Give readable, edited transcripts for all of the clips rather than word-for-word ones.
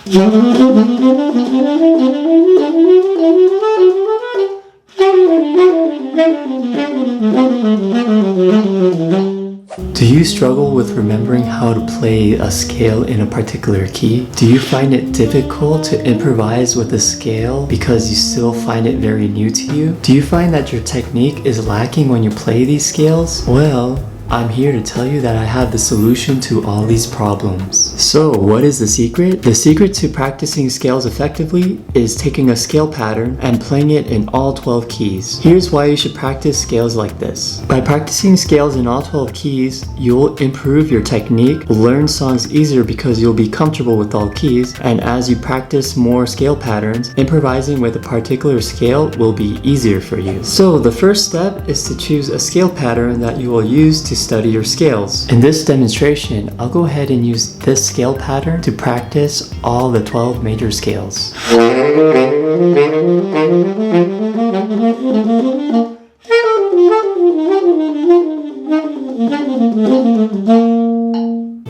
Do you struggle with remembering how to play a scale in a particular key? Do you find it difficult to improvise with a scale because you still find it very new to you? Do you find that your technique is lacking when you play these scales? Well, I'm here to tell you that I have the solution to all these problems. So, what is the secret? The secret to practicing scales effectively is taking a scale pattern and playing it in all 12 keys. Here's why you should practice scales like this. By practicing scales in all 12 keys, you'll improve your technique, learn songs easier because you'll be comfortable with all keys, and as you practice more scale patterns, improvising with a particular scale will be easier for you. So, the first step is to choose a scale pattern that you will use to study your scales. In this demonstration, I'll go ahead and use this scale pattern to practice all the 12 major scales.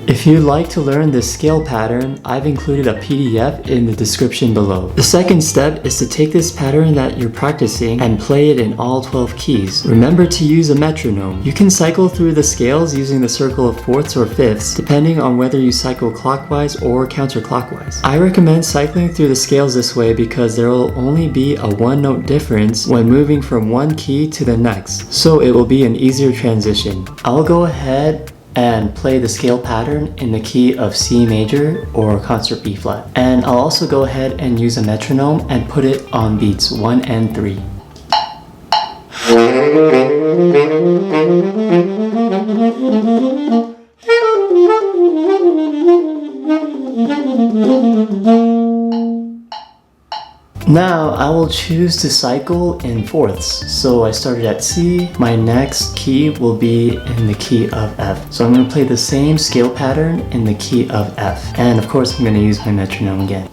If you'd like to learn this scale pattern, I've included a PDF in the description below. The second step is to take this pattern that you're practicing and play it in all 12 keys. Remember to use a metronome. You can cycle through the scales using the circle of fourths or fifths, depending on whether you cycle clockwise or counterclockwise. I recommend cycling through the scales this way because there will only be a one-note difference when moving from one key to the next, so it will be an easier transition. I'll go ahead and play the scale pattern in the key of C major or concert B flat. And I'll also go ahead and use a metronome and put it on beats 1 and 3. Now I will choose to cycle in fourths. So I started at C. My next key will be in the key of F. So I'm going to play the same scale pattern in the key of F. And of course I'm going to use my metronome again.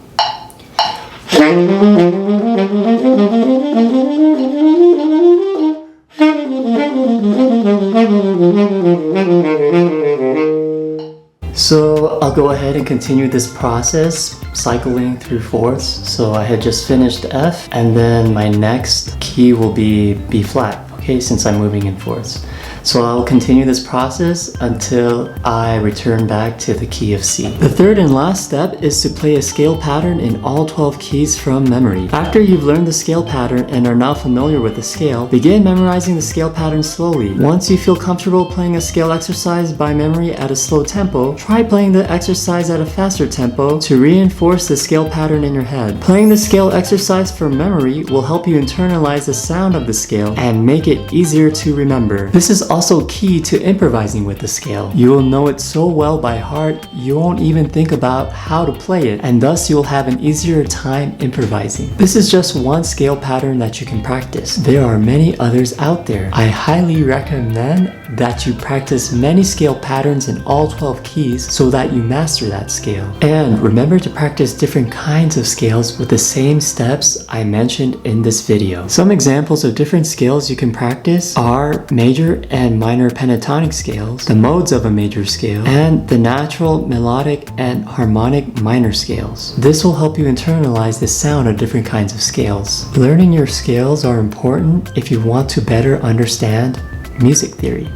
So I'll go ahead and continue this process, cycling through fourths. So I had just finished F, and then my next key will be B flat, okay, since I'm moving in fourths. So I'll continue this process until I return back to the key of C. The third and last step is to play a scale pattern in all 12 keys from memory. After you've learned the scale pattern and are now familiar with the scale, begin memorizing the scale pattern slowly. Once you feel comfortable playing a scale exercise by memory at a slow tempo, try playing the exercise at a faster tempo to reinforce the scale pattern in your head. Playing the scale exercise from memory will help you internalize the sound of the scale and make it easier to remember. This is also key to improvising with the scale. You will know it so well by heart, you won't even think about how to play it, and thus you'll have an easier time improvising. This is just one scale pattern that you can practice. There are many others out there. I highly recommend that you practice many scale patterns in all 12 keys so that you master that scale. And remember to practice different kinds of scales with the same steps I mentioned in this video. Some examples of different scales you can practice are major and minor pentatonic scales, the modes of a major scale, and the natural, melodic, and harmonic minor scales. This will help you internalize the sound of different kinds of scales. Learning your scales are important if you want to better understand music theory.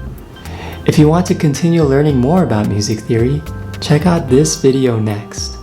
If you want to continue learning more about music theory, check out this video next.